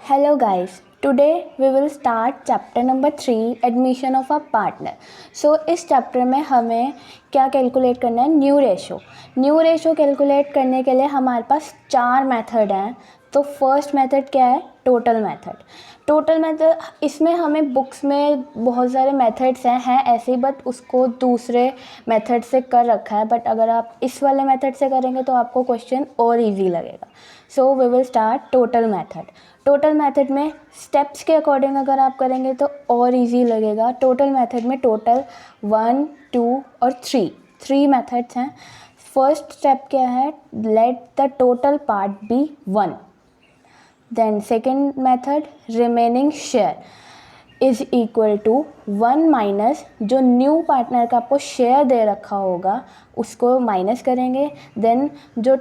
Hello guys, today we will start chapter number 3 admission of a partner. So इस chapter में हमें क्या calculate करना है, न्यू रेशो कैलकुलेट करने के लिए हमारे पास 4 मेथड हैं. तो फर्स्ट मेथड क्या है, टोटल मेथड. इसमें हमें बुक्स में बहुत सारे मेथड्स हैं ऐसे ही, बट उसको दूसरे मेथड से कर रखा है. बट अगर आप इस वाले मेथड से करेंगे तो आपको क्वेश्चन और इजी लगेगा. So we will start total method में स्टेप्स के अकॉर्डिंग अगर आप करेंगे तो और इजी लगेगा. टोटल मेथड में टोटल 1, 2 और 3 मेथड्स हैं. फर्स्ट स्टेप क्या है, let the total part B 1. Then second method, remaining share is equal to 1 minus जो न्यू पार्टनर का आपको शेयर दे रखा होगा उसको माइनस करेंगे. देन जो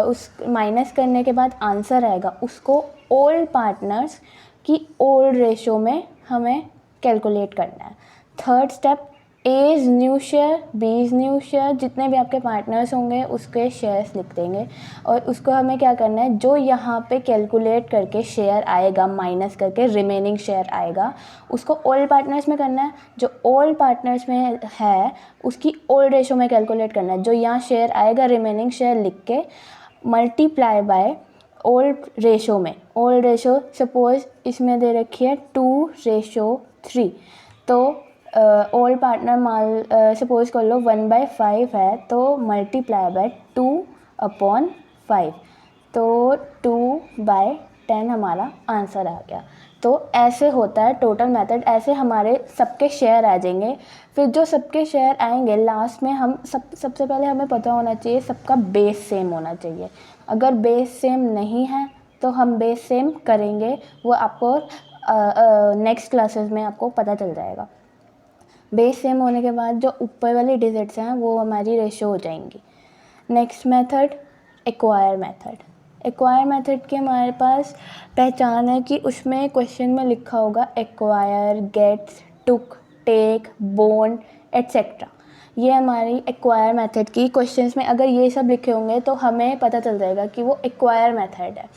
उस माइनस करने के बाद आंसर आएगा उसको ओल्ड पार्टनर्स की ओल्ड रेशो में हमें कैलकुलेट करना है. Third step, A is new share, B is new share, जितने भी आपके पार्टनर्स होंगे उसके शेयर्स लिख देंगे. और उसको हमें क्या करना है, जो यहाँ पे कैलकुलेट करके शेयर आएगा माइनस करके रिमेनिंग शेयर आएगा उसको ओल्ड पार्टनर्स में करना है. जो ओल्ड पार्टनर्स में है उसकी ओल्ड रेशो में कैलकुलेट करना है. जो यहाँ शेयर आएगा रिमेनिंग शेयर लिख के मल्टीप्लाई बाय ओल्ड रेशो में. ओल्ड रेशो सपोज इसमें दे रखी है 2:3. तो ओल्ड पार्टनर मान सपोज कर लो 1/5 है तो मल्टीप्लाई बाय 2/5. तो 2/10 हमारा आंसर आ गया. तो ऐसे होता है टोटल मेथड. ऐसे हमारे सबके शेयर आ जाएंगे. फिर जो सबके शेयर आएंगे लास्ट में हम सबसे पहले हमें पता होना चाहिए सबका बेस सेम होना चाहिए. अगर बेस सेम नहीं है तो हम बेस सेम करेंगे, वो आपको नेक्स्ट क्लासेस में आपको पता चल जाएगा. बेस सेम होने के बाद जो ऊपर वाली डिजिट्स हैं वो हमारी रेशो हो जाएंगी. नेक्स्ट मेथड, एक्वायर मेथड की हमारे पास पहचान है कि उसमें क्वेश्चन में लिखा होगा एक्वायर, गेट्स, टुक, टेक, बोन एट्सेट्रा. ये हमारी एक्वायर मेथड की क्वेश्चंस में अगर ये सब लिखे होंगे तो हमें पता चल जाएगा कि वो एक्वायर मेथड है.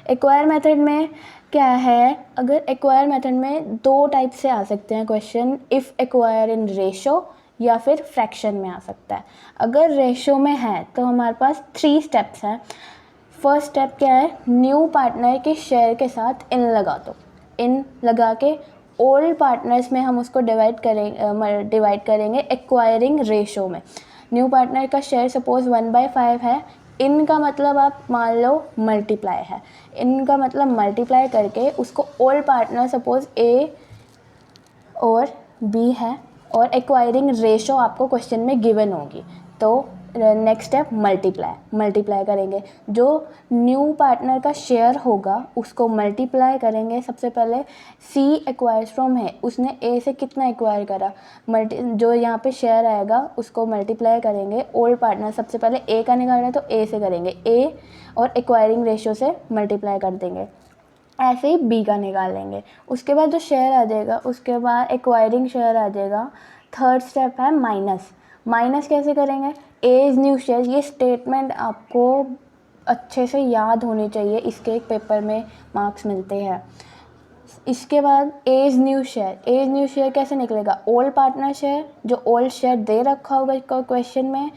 एक्वायर मेथड में क्या है, अगर एक्वायर मेथड में 2 टाइप से आ सकते हैं question, if acquire in ratio या फिर फ्रैक्शन में आ सकता है. अगर रेशो में है तो हमारे पास 3 स्टेप्स हैं. फर्स्ट स्टेप क्या है, न्यू पार्टनर के शेयर के साथ इन लगा दो. इन लगा के ओल्ड पार्टनर्स में हम उसको डिवाइड करेंगे एक्वायरिंग रेशो में. न्यू पार्टनर का शेयर सपोज 1/5 है. इनका मतलब आप मान लो मल्टीप्लाई है. इनका मतलब मल्टीप्लाई करके उसको ओल्ड पार्टनर सपोज ए और बी है और एक्वायरिंग रेशो आपको क्वेश्चन में गिवन होगी. तो नेक्स्ट स्टेप मल्टीप्लाई करेंगे. जो न्यू पार्टनर का शेयर होगा उसको मल्टीप्लाई करेंगे. सबसे पहले सी एक्वायर्स फ्रॉम है, उसने ए से कितना एक्वायर करा, जो यहाँ पे शेयर आएगा उसको मल्टीप्लाई करेंगे. ओल्ड पार्टनर सबसे पहले ए का निकालना है तो ए से करेंगे, ए और एक्वायरिंग रेशो से मल्टीप्लाई कर देंगे. ऐसे ही बी का निकाल लेंगे. उसके बाद जो शेयर आ जाएगा उसके बाद एक्वायरिंग शेयर आ जाएगा. थर्ड स्टेप है माइनस कैसे करेंगे, ए इज़ न्यू शेयर. ये स्टेटमेंट आपको अच्छे से याद होनी चाहिए, इसके एक पेपर में मार्क्स मिलते हैं. इसके बाद ए इज़ न्यू शेयर कैसे निकलेगा, ओल्ड पार्टनर शेयर जो ओल्ड शेयर दे रखा होगा क्वेश्चन में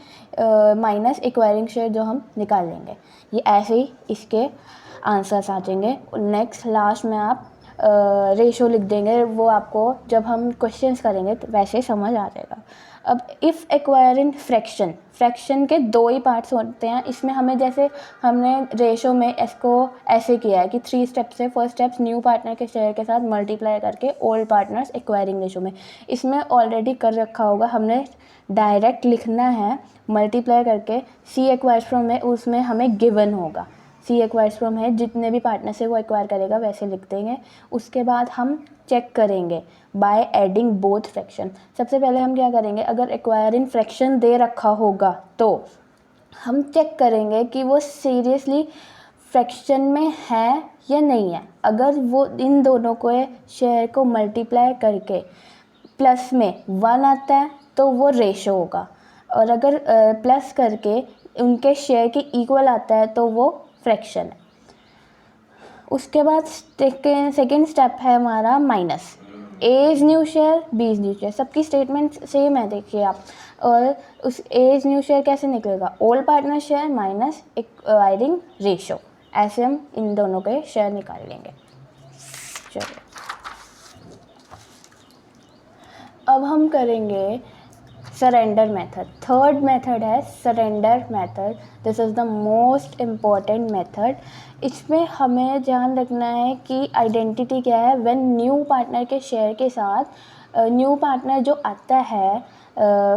माइनस एक्वायरिंग शेयर जो हम निकाल लेंगे. ये ऐसे ही इसके आंसर्स आ जाएंगे. नेक्स्ट लास्ट में आप रेशो लिख देंगे. वो आपको जब हम क्वेश्चंस करेंगे तो वैसे समझ आ जाएगा. अब इफ़ एक्वायर इन फ्रैक्शन के 2 ही पार्ट्स होते हैं. इसमें हमें जैसे हमने रेशो में इसको ऐसे किया है कि 3 स्टेप्स है. फर्स्ट स्टेप्स न्यू पार्टनर के शेयर के साथ मल्टीप्लाई करके ओल्ड पार्टनर्स एक्वायरिंग रेशो में. इसमें ऑलरेडी कर रखा होगा, हमने डायरेक्ट लिखना है मल्टीप्लाई करके. सी एक्वायर्स फ्रॉम है उसमें हमें गिवन होगा, सी एक्वायर्स फ्रॉम है जितने भी पार्टनर से वो एक्वायर करेगा वैसे लिख देंगे. उसके बाद हम चेक करेंगे बाय एडिंग बोथ फ्रैक्शन. सबसे पहले हम क्या करेंगे, अगर एक्वायर इन फ्रैक्शन दे रखा होगा तो हम चेक करेंगे कि वो सीरियसली फ्रैक्शन में है या नहीं है. अगर वो इन दोनों को शेयर को मल्टीप्लाई करके प्लस में 1 आता है तो वो रेशो होगा. और अगर प्लस करके उनके शेयर के इक्वल आता है तो वो फ्रैक्शन है. उसके बाद सेकेंड स्टेप है हमारा minus, A is new share, B is new share, सबकी स्टेटमेंट सेम है देखिए आप। और उस ए इज़ न्यू शेयर कैसे निकलेगा, old partner share minus acquiring ratio, ऐसे हम इन दोनों के शेयर निकाल लेंगे। चलिए अब हम करेंगे सरेंडर मेथड। थर्ड मेथड है surrender method. This is the most important method. इसमें हमें ध्यान रखना है कि आइडेंटिटी क्या है। व्हेन न्यू पार्टनर के शेयर के साथ न्यू पार्टनर जो आता है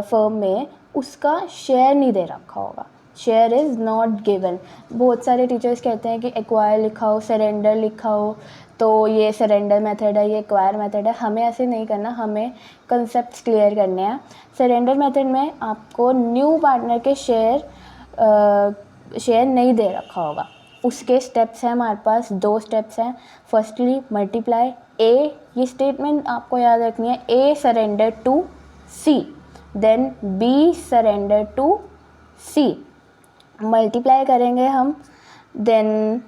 फर्म में, उसका शेयर नहीं दे रखा होगा, शेयर इज़ नॉट गिवन। बहुत सारे टीचर्स कहते हैं कि एक्वायर लिखा हो, सरेंडर लिखा हो, तो ये सरेंडर मेथड है, ये एक्वायर मेथड है। हमें ऐसे नहीं करना, हमें कंसेप्ट क्लियर करने हैं। सरेंडर मेथड में आपको न्यू पार्टनर के शेयर नहीं दे रखा होगा। उसके स्टेप्स हैं हमारे पास, 2 स्टेप्स हैं। फर्स्टली मल्टीप्लाई ए, ये स्टेटमेंट आपको याद रखनी है, A surrender to C, then B surrender to C, multiply करेंगे हम। Then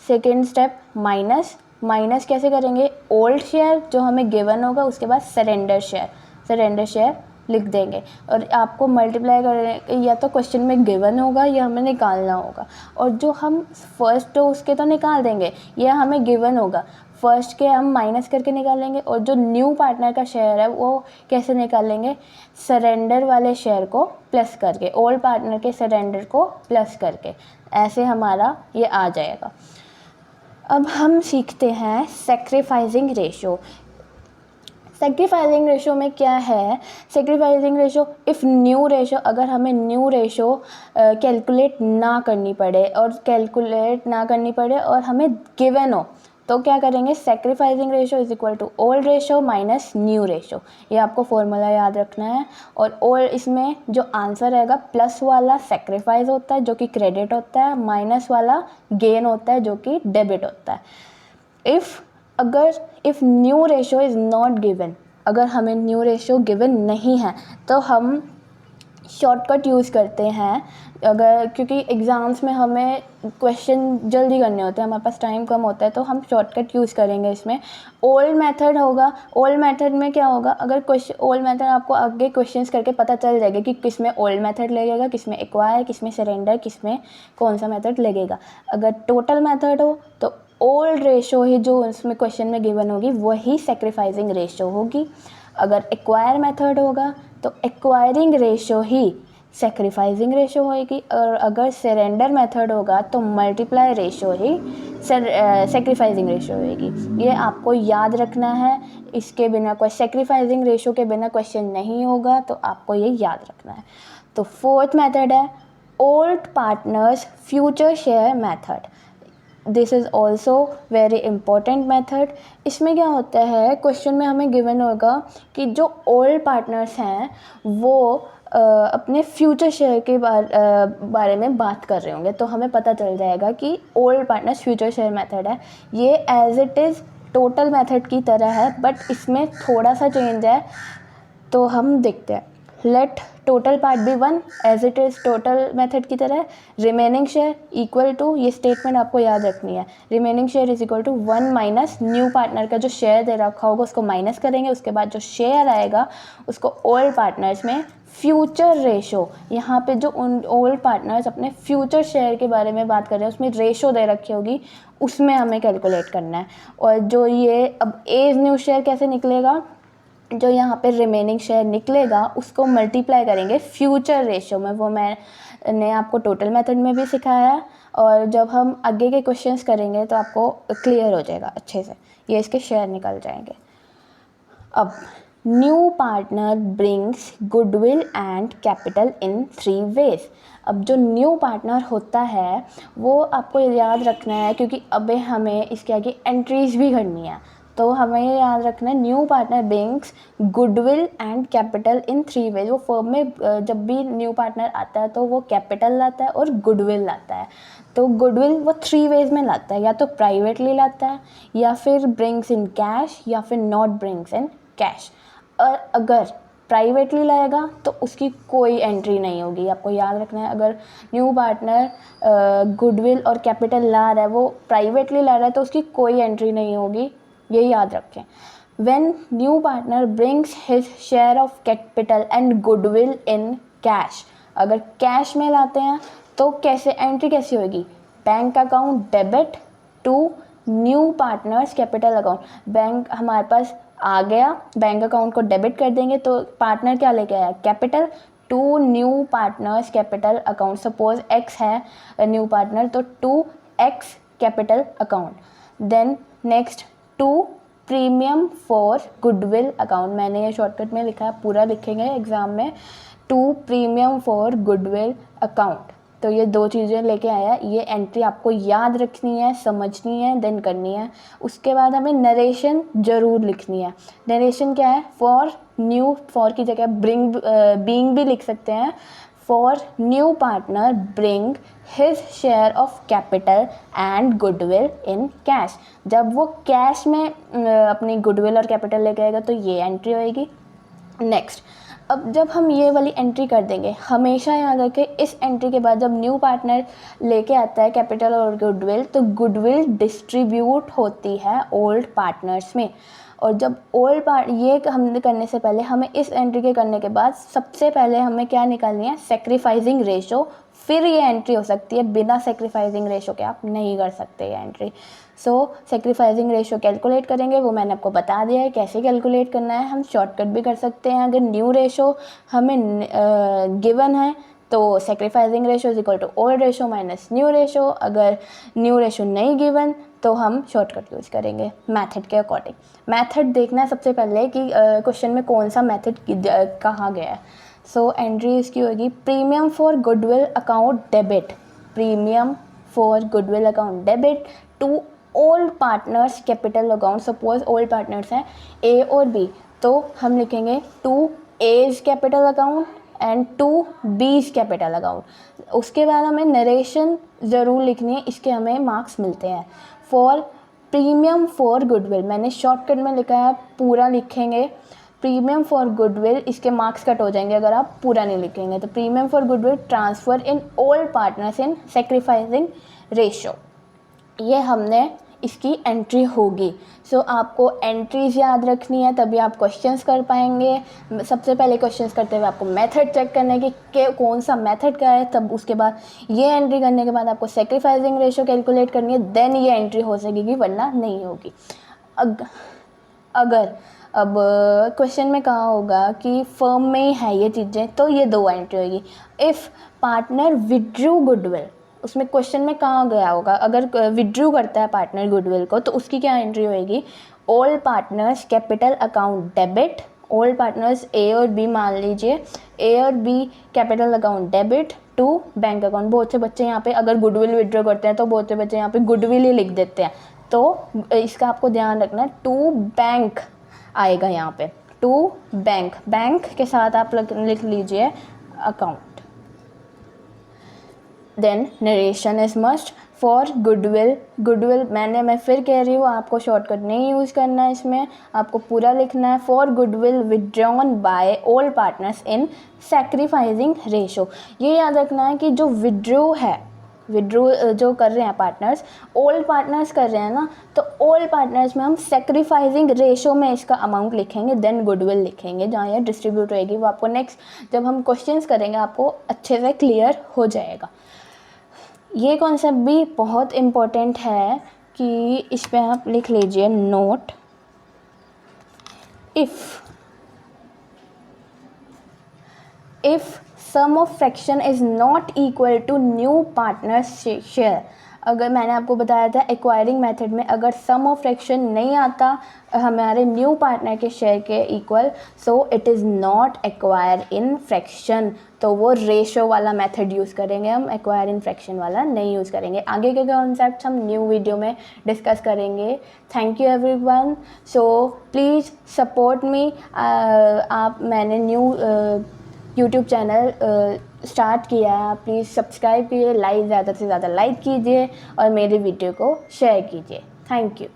second step minus, minus कैसे करेंगे, ओल्ड शेयर जो हमें गिवन होगा, उसके बाद सरेंडर शेयर लिख देंगे। और आपको मल्टीप्लाई करें, या तो क्वेश्चन में गिवन होगा या हमें निकालना होगा। और जो हम फर्स्ट तो उसके तो निकाल देंगे, या हमें गिवन होगा, फर्स्ट के हम माइनस करके निकालेंगे। और जो न्यू पार्टनर का शेयर है वो कैसे निकालेंगे, सरेंडर वाले शेयर को प्लस करके, ओल्ड पार्टनर के सरेंडर को प्लस करके, ऐसे हमारा ये आ जाएगा। अब हम सीखते हैं सैक्रिफाइसिंग रेशो। सैक्रिफाइसिंग रेशो में क्या है, sacrificing ratio if new ratio, अगर हमें न्यू रेशो कैलकुलेट ना करनी पड़े और हमें गिवन हो, तो क्या करेंगे, sacrificing ratio is equal to old ratio minus new ratio. ये आपको फॉर्मूला याद रखना है। और ओल्ड, इसमें जो आंसर रहेगा, प्लस वाला सैक्रिफाइस होता है जो कि क्रेडिट होता है, माइनस वाला गेन होता है जो कि डेबिट होता है। If new ratio is not given, अगर हमें न्यू रेशो गिवन नहीं है तो हम शॉर्टकट यूज़ करते हैं। क्योंकि एग्ज़ाम्स में हमें क्वेश्चन जल्दी करने होते हैं, हमारे पास टाइम कम होता है, तो हम शॉर्टकट यूज़ करेंगे। इसमें ओल्ड मेथड होगा। ओल्ड मेथड में क्या होगा, अगर ओल्ड मेथड आपको आगे क्वेश्चंस करके पता चल जाएगा कि किस में ओल्ड मेथड लगेगा, किस में एक्वायर, किस में सरेंडर, किस में कौन सा मेथड लगेगा। अगर टोटल मेथड हो तो ओल्ड रेशो ही जो उसमें क्वेश्चन में गिवन होगी वही सैक्रिफाइसिंग रेशो होगी। अगर एक्वायर मेथड होगा तो एक्वायरिंग रेशो ही सैक्रिफाइसिंग रेशो होगी। और अगर सरेंडर मेथड होगा तो मल्टीप्लाई रेशो ही सैक्रिफाइसिंग रेशो होगी। ये आपको याद रखना है। इसके बिना कोई सैक्रिफाइसिंग रेशो के बिना क्वेश्चन नहीं होगा, तो आपको ये याद रखना है। तो फोर्थ मेथड है old partners future share method. This is also very important method. इसमें क्या होता है, क्वेश्चन में हमें गिवन होगा कि जो ओल्ड पार्टनर्स हैं वो अपने फ्यूचर शेयर के बारे में बात कर रहे होंगे, तो हमें पता चल जाएगा कि old partners future share method है। ये as it is total method की तरह है, बट इसमें थोड़ा सा चेंज है, तो हम देखते हैं। Let total part B 1 as it is total method की तरह। रिमेनिंग शेयर इक्वल टू, ये स्टेटमेंट आपको याद रखनी है, remaining share is equal to 1 minus new partner का जो शेयर दे रखा होगा उसको माइनस करेंगे। उसके बाद जो शेयर आएगा उसको ओल्ड पार्टनर्स में फ्यूचर रेशो, यहाँ पे जो उन ओल्ड पार्टनर्स अपने फ्यूचर शेयर के बारे में बात कर रहे हैं उसमें रेशो दे रखी होगी, उसमें हमें कैलकुलेट करना है। और जो ये अब एज न्यू शेयर कैसे निकलेगा, जो यहाँ पे रिमेनिंग शेयर निकलेगा उसको मल्टीप्लाई करेंगे फ्यूचर रेशो में। वो मैंने आपको टोटल मेथड में भी सिखाया है, और जब हम आगे के क्वेश्चंस करेंगे तो आपको क्लियर हो जाएगा अच्छे से, ये इसके शेयर निकल जाएंगे। अब new partner brings goodwill and capital in 3 ways. अब जो न्यू पार्टनर होता है वो आपको याद रखना है, क्योंकि अबे हमें इसके आगे एंट्रीज भी करनी है, तो हमें ये याद रखना है new partner brings goodwill and capital in 3 ways. वो फर्म में जब भी न्यू पार्टनर आता है तो वो कैपिटल लाता है और गुडविल लाता है। तो गुडविल वो 3 वेज में लाता है, या तो प्राइवेटली लाता है, या फिर ब्रिंग्स इन कैश, या फिर नॉट ब्रिंग्स इन कैश। और अगर प्राइवेटली लाएगा तो उसकी कोई एंट्री नहीं होगी। आपको याद रखना है, अगर न्यू पार्टनर गुडविल और कैपिटल ला रहा है, वो प्राइवेटली ला रहा है, तो उसकी कोई एंट्री नहीं होगी, ये याद रखें। When new partner brings his share of capital and goodwill in cash, अगर कैश में लाते हैं तो कैसे एंट्री कैसी होगी? Bank account debit to new partners capital account. Bank हमारे पास आ गया, बैंक अकाउंट को डेबिट कर देंगे तो पार्टनर क्या लेके आया? Capital, to new partners capital account. Suppose X है न्यू पार्टनर, तो to X capital account. Then next to premium for goodwill account. मैंने ये शॉर्टकट में लिखा है, पूरा लिखेंगे एग्जाम में, to premium for goodwill account. तो ये दो चीज़ें लेके आया, ये एंट्री आपको याद रखनी है, समझनी है, देन करनी है। उसके बाद हमें नरेशन ज़रूर लिखनी है। नरेशन क्या है? फॉर न्यू, फॉर की जगह बीइंग भी लिख सकते हैं। For new partner bring his share of capital and goodwill in cash. जब वो कैश में अपनी गुडविल और कैपिटल लेके आएगा तो ये एंट्री होएगी। नेक्स्ट, अब जब हम ये वाली एंट्री कर देंगे, हमेशा याद रखें इस एंट्री के बाद जब न्यू पार्टनर लेके आता है कैपिटल और गुडविल, तो गुडविल डिस्ट्रीब्यूट होती है ओल्ड पार्टनर्स में। और जब ये हमने करने से पहले, हमें इस एंट्री के करने के बाद सबसे पहले हमें क्या निकालनी है? सेक्रीफाइसिंग रेशो, फिर ये एंट्री हो सकती है। बिना सेक्रीफाइसिंग रेशो के आप नहीं कर सकते ये एंट्री। सो सेक्रीफाइसिंग रेशो कैलकुलेट करेंगे, वो मैंने आपको बता दिया है कैसे कैलकुलेट करना है। हम शॉर्टकट भी कर सकते हैं। अगर न्यू रेशो हमें गिवन है तो sacrificing ratio is equal to old ratio minus new ratio. अगर न्यू रेशो नहीं गिवन तो हम शॉर्टकट यूज़ करेंगे मेथड के अकॉर्डिंग। मेथड देखना है सबसे पहले कि क्वेश्चन में कौन सा मेथड कहा गया है। सो एंट्री इसकी होगी premium for goodwill account debit, premium for goodwill account debit to old partners capital account. Suppose old partners हैं ए और बी, तो हम लिखेंगे to A's capital account and to B's capital account. उसके बाद हमें नरेशन ज़रूर लिखनी है, इसके हमें मार्क्स मिलते हैं। फॉर प्रीमियम फॉर गुडविल, मैंने शॉर्टकट में लिखा है, पूरा लिखेंगे प्रीमियम फॉर गुडविल, इसके मार्क्स कट हो जाएंगे अगर आप पूरा नहीं लिखेंगे। तो premium for goodwill transfer in old partners in sacrificing ratio, ये हमने इसकी एंट्री होगी। सो आपको एंट्रीज याद रखनी है, तभी आप क्वेश्चंस कर पाएंगे। सबसे पहले क्वेश्चंस करते हुए आपको मेथड चेक करने की कौन सा मेथड का है, तब उसके बाद ये एंट्री करने के बाद आपको सेक्रीफाइसिंग रेशो कैलकुलेट करनी है, देन ये एंट्री हो सकेगी, वरना नहीं होगी। अगर अब क्वेश्चन में कहा होगा कि फर्म में ही है ये चीज़ें, तो ये दो एंट्री होगी। इफ़ पार्टनर विड्रू गुडविल, उसमें क्वेश्चन में कहा गया होगा, अगर विड्रू करता है पार्टनर गुडविल को तो उसकी क्या एंट्री होएगी? All partners capital account debit, all partners A और बी मान लीजिए, ए और B capital account debit to bank account. बहुत से बच्चे यहाँ पे अगर गुडविल विड्रॉ करते हैं तो बहुत से बच्चे यहाँ पे गुडविल ही लिख देते हैं, तो इसका आपको ध्यान रखना है, टू बैंक आएगा यहाँ पे, टू बैंक, बैंक के साथ आप लिख लीजिए account. Then narration is must for goodwill, goodwill मैं फिर कह रही हूँ, आपको शॉर्टकट नहीं यूज़ करना है, इसमें आपको पूरा लिखना है। For goodwill withdrawn bye all partners in sacrificing ratio, ये याद रखना है कि जो विड्रॉ है, विड्रॉ जो कर रहे हैं पार्टनर्स, ओल्ड पार्टनर्स कर रहे हैं ना, तो ओल्ड पार्टनर्स में हम सेक्रीफाइसिंग रेशो में इसका अमाउंट लिखेंगे, देन गुडविल लिखेंगे, जहाँ ये डिस्ट्रीब्यूट रहेगी वो आपको नेक्स्ट जब हम क्वेश्चंस करेंगे आपको अच्छे से क्लियर हो जाएगा। ये कॉन्सेप्ट भी बहुत इम्पोर्टेंट है कि इस पर आप लिख लीजिए note, if sum of fraction is not equal to new partners share. अगर मैंने आपको बताया था एक्वायरिंग मेथड में अगर सम ऑफ फ्रैक्शन नहीं आता हमारे न्यू पार्टनर के शेयर के equal, so it is not acquire in fraction, तो वो रेशो वाला मेथड यूज़ करेंगे हम, एक्वायर इन फ्रैक्शन वाला नहीं यूज़ करेंगे। आगे के कॉन्सेप्ट्स हम न्यू वीडियो में डिस्कस करेंगे। Thank you everyone, so please support me. आप मैंने न्यू यूट्यूब चैनल स्टार्ट किया है, आप प्लीज़ सब्सक्राइब कीजिए, लाइक ज़्यादा से ज़्यादा लाइक कीजिए और मेरे वीडियो को शेयर कीजिए। Thank you.